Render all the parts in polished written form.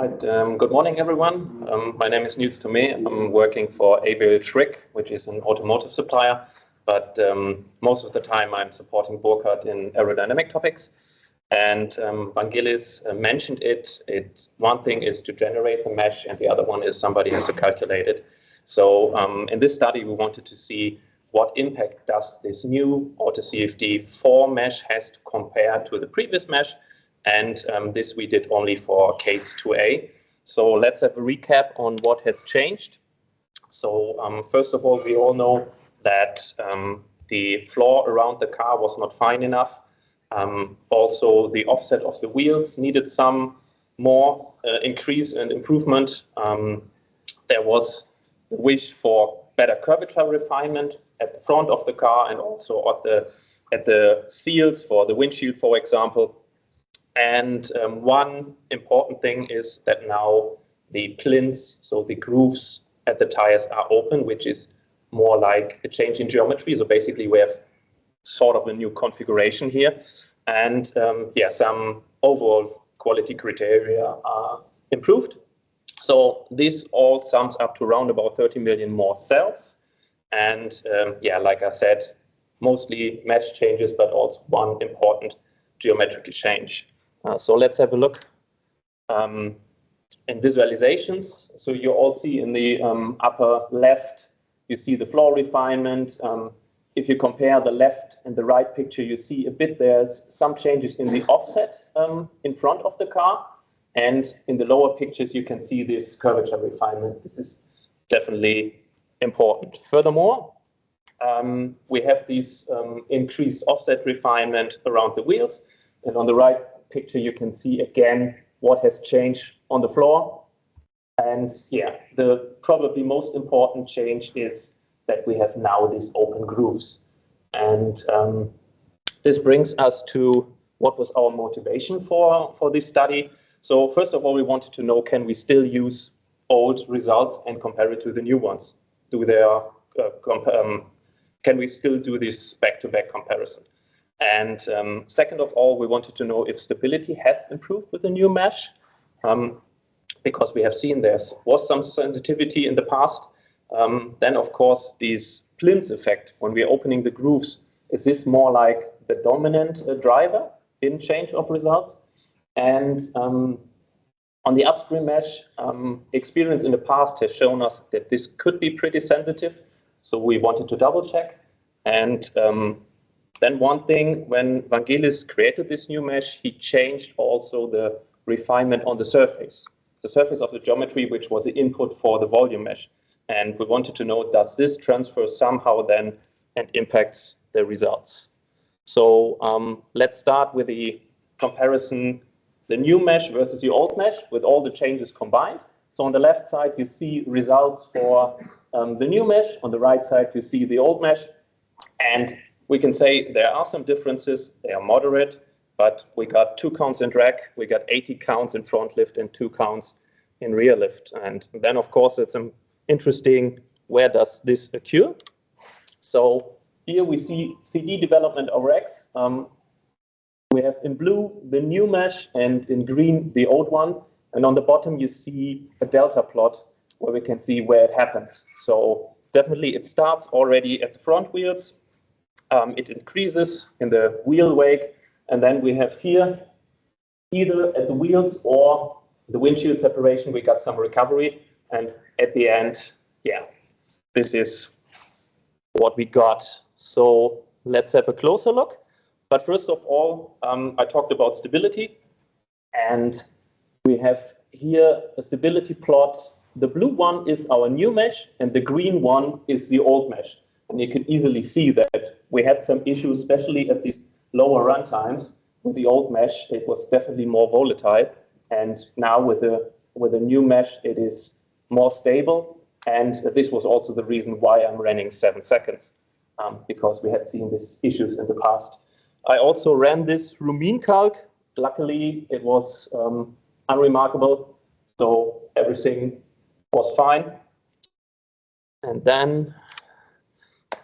Right, good morning everyone. My name is Nils Thomé. I'm working for Schrick, which is an automotive supplier, but most of the time I'm supporting Burkhard in aerodynamic topics. And Vangelis mentioned it. One thing is to generate the mesh and the other one is somebody has to calculate it. So in this study we wanted to see what impact does this new AutoCFD4 mesh has to compare to the previous mesh. And this we did only for case 2A. So let's have a recap on what has changed. So first of all, we all know that the floor around the car was not fine enough. Also, the offset of the wheels needed some more increase and improvement. There was a wish for better curvature refinement at the front of the car and also at the seals for the windshield, for example. And one important thing is that now the plinths, so the grooves at the tires are open, which is more like a change in geometry. So basically we have sort of a new configuration here. And yeah, some overall quality criteria are improved. So this all sums up to around about 30 million more cells. And yeah, like I said, mostly mesh changes, but also one important geometric change. So let's have a look in visualizations. So you all see in the upper left, you see the floor refinement. If you compare the left and the right picture, you see a bit there's some changes in the offset in front of the car. And in the lower pictures, you can see this curvature refinement. This is definitely important. Furthermore, we have this increased offset refinement around the wheels. And on the right picture, you can see again what has changed on the floor. And yeah, the probably most important change is that we have now these open grooves. And this brings us to what was our motivation for this study. So first of all, we wanted to know, can we still use old results and compare it to the new ones? Can we still do this back-to-back comparison? And second of all, we wanted to know if stability has improved with the new mesh, because we have seen there was some sensitivity in the past. Then, of course, this plinth effect, when we're opening the grooves, is this more like the dominant driver in change of results? And on the upstream mesh, experience in the past has shown us that this could be pretty sensitive. So we wanted to double check. And then one thing, when Vangelis created this new mesh, he changed also the refinement on the surface of the geometry, which was the input for the volume mesh. And we wanted to know, does this transfer somehow then and impacts the results? So let's start with the comparison, the new mesh versus the old mesh with all the changes combined. So on the left side, you see results for the new mesh. On the right side, you see the old mesh. And we can say there are some differences, they are moderate, but we got 2 counts in drag, we got 80 counts in front lift and 2 counts in rear lift. And then of course it's interesting, where does this occur? So here we see CD development over X. We have in blue the new mesh and in green the old one. And on the bottom you see a delta plot where we can see where it happens. So definitely it starts already at the front wheels. It increases in the wheel wake, and then we have here, either at the wheels or the windshield separation, we got some recovery, and at the end, yeah, this is what we got. So let's have a closer look. But first of all, I talked about stability, and we have here a stability plot. The blue one is our new mesh, and the green one is the old mesh. And you can easily see that we had some issues, especially at these lower run times. With the old mesh, it was definitely more volatile. And now with the new mesh, it is more stable. And this was also the reason why I'm running 7 seconds, because we had seen these issues in the past. I also ran this Rumeen calc. Luckily, it was unremarkable. So everything was fine. And then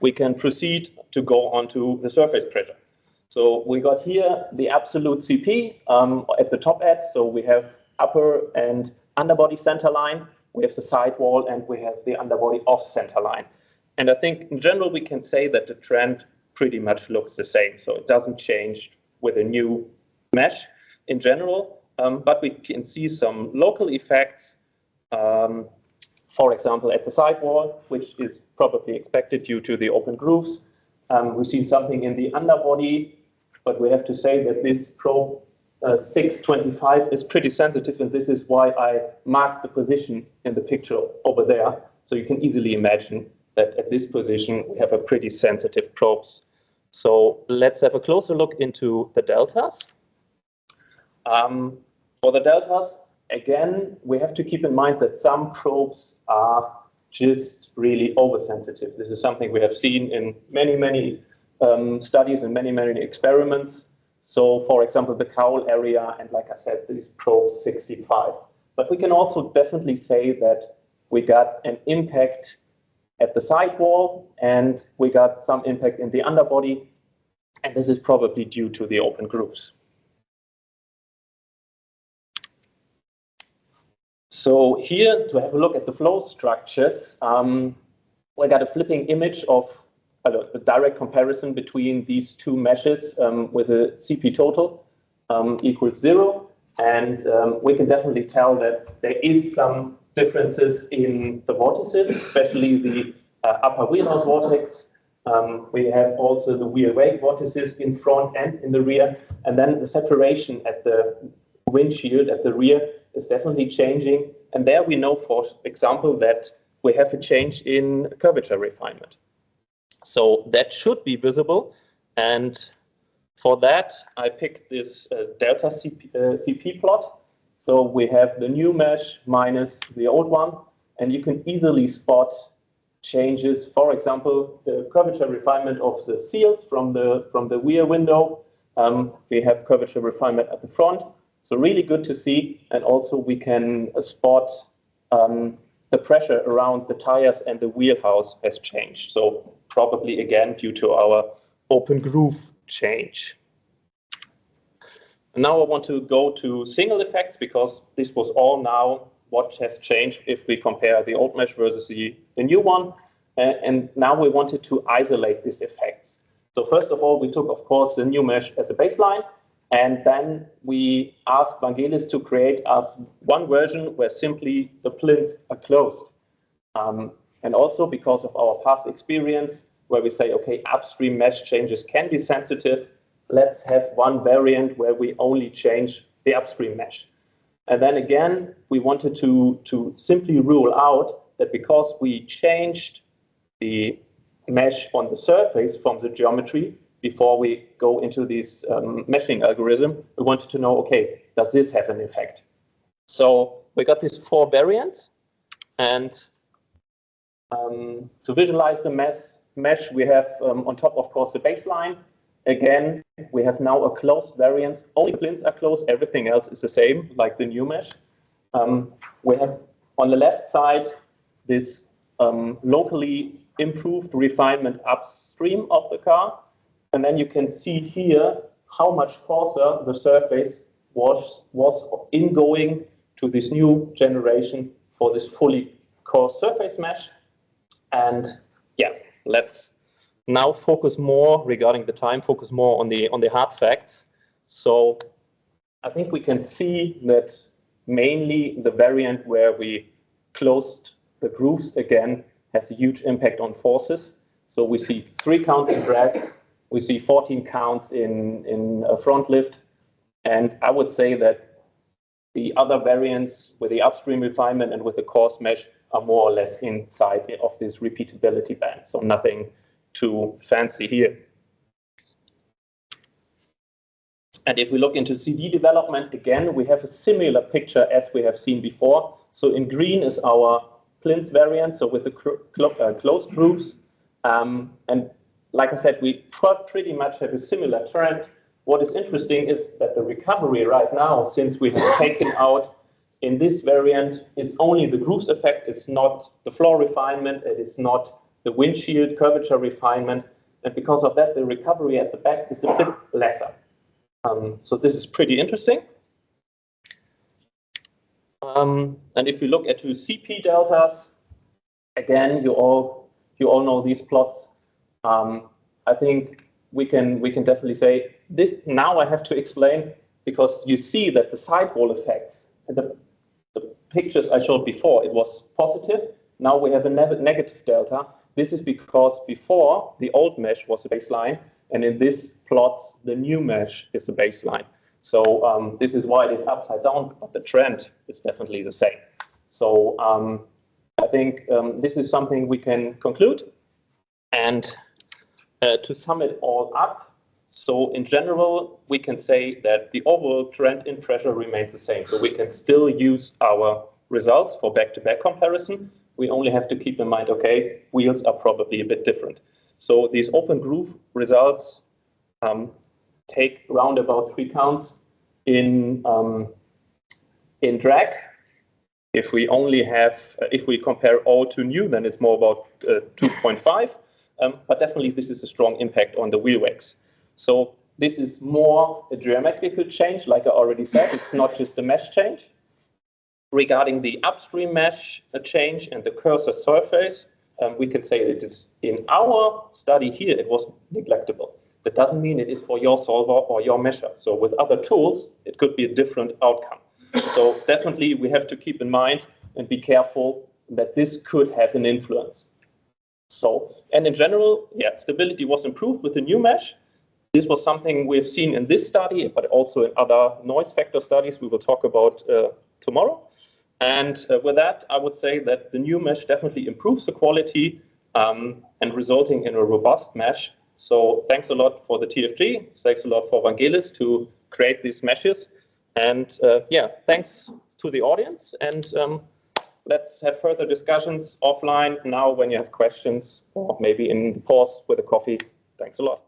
we can proceed to go on to the surface pressure. So we got here the absolute CP at the top edge. So we have upper and underbody center line, we have the sidewall, and we have the underbody off center line. And I think in general, we can say that the trend pretty much looks the same. So it doesn't change with a new mesh in general, but we can see some local effects, for example, at the sidewall, which is probably expected due to the open grooves. We see something in the underbody, but we have to say that this probe 625 is pretty sensitive, and this is why I marked the position in the picture over there. So you can easily imagine that at this position, we have a pretty sensitive probes. So let's have a closer look into the deltas. For the deltas, again, we have to keep in mind that some probes are just really oversensitive. This is something we have seen in many studies and many experiments. So, for example, the cowl area, and like I said, this probe 65. But we can also definitely say that we got an impact at the sidewall, and we got some impact in the underbody, and this is probably due to the open grooves. So here, to have a look at the flow structures, we got a flipping image of a direct comparison between these two meshes with a CP total equals 0. And we can definitely tell that there is some differences in the vortices, especially the upper wheelhouse vortex. We have also the wheel wake vortices in front and in the rear. And then the saturation at the windshield at the rear is definitely changing. And there we know, for example, that we have a change in curvature refinement. So that should be visible. And for that, I picked this delta CP plot. So we have the new mesh minus the old one, and you can easily spot changes. For example, the curvature refinement of the seals from the rear window. We have curvature refinement at the front. So really good to see. And also we can spot the pressure around the tires and the wheelhouse has changed. So probably again due to our open groove change. And now I want to go to single effects, because this was all now what has changed if we compare the old mesh versus the new one. And now we wanted to isolate these effects. So first of all, we took, of course, the new mesh as a baseline. And then we asked Vangelis to create us one version where simply the plinths are closed. And also because of our past experience, where we say, okay, upstream mesh changes can be sensitive, let's have one variant where we only change the upstream mesh. And then again, we wanted to simply rule out that because we changed the mesh on the surface from the geometry before we go into this meshing algorithm, we wanted to know, okay, does this have an effect? So we got these 4 variants, and to visualize the mesh, we have on top, of course, the baseline. Again, we have now a closed variance. Only plinths are closed. Everything else is the same, like the new mesh. We have on the left side this locally improved refinement upstream of the car. And then you can see here how much coarser the surface was ingoing to this new generation for this fully coarse surface mesh. And yeah, let's now focus more regarding the time, focus more on the hard facts. So I think we can see that mainly the variant where we closed the grooves again has a huge impact on forces. So we see 3 counts in drag, we see 14 counts in a front lift, and I would say that the other variants with the upstream refinement and with the coarse mesh are more or less inside of this repeatability band. So nothing too fancy here. And if we look into CD development, again, we have a similar picture as we have seen before. So in green is our plinth variant, so with the closed grooves. And like I said, we pretty much have a similar trend. What is interesting is that the recovery right now, since we have taken out in this variant, is only the grooves effect. It's not the floor refinement. It is not the windshield curvature refinement. And because of that, the recovery at the back is a bit lesser. So this is pretty interesting. And if you look at two CP deltas, again, you all know these plots. I think we can definitely say this. Now I have to explain, because you see that the sidewall effects, the pictures I showed before, it was positive. Now we have a negative delta. This is because before the old mesh was a baseline, and in this plots the new mesh is the baseline. So this is why it is upside down, but the trend is definitely the same. So I think this is something we can conclude. And to sum it all up, so in general, we can say that the overall trend in pressure remains the same. So we can still use our results for back-to-back comparison. We only have to keep in mind, okay, wheels are probably a bit different. So these open groove results take round about 3 counts in drag. If we only have, if we compare old to new, then it's more about 2.5. But definitely this is a strong impact on the wheel wax. So this is more a geometrical change, like I already said. It's not just a mesh change. Regarding the upstream mesh change and the cursor surface, we can say it is in our study here, it was neglectable. That doesn't mean it is for your solver or your mesher. So with other tools, it could be a different outcome. So definitely we have to keep in mind and be careful that this could have an influence. So, and in general, yeah, stability was improved with the new mesh. This was something we've seen in this study, but also in other noise factor studies we will talk about tomorrow. And with that, I would say that the new mesh definitely improves the quality and resulting in a robust mesh. So thanks a lot for the TFG. Thanks a lot for Vangelis to create these meshes. And yeah, thanks to the audience. And let's have further discussions offline now when you have questions, or maybe in the pause with a coffee. Thanks a lot.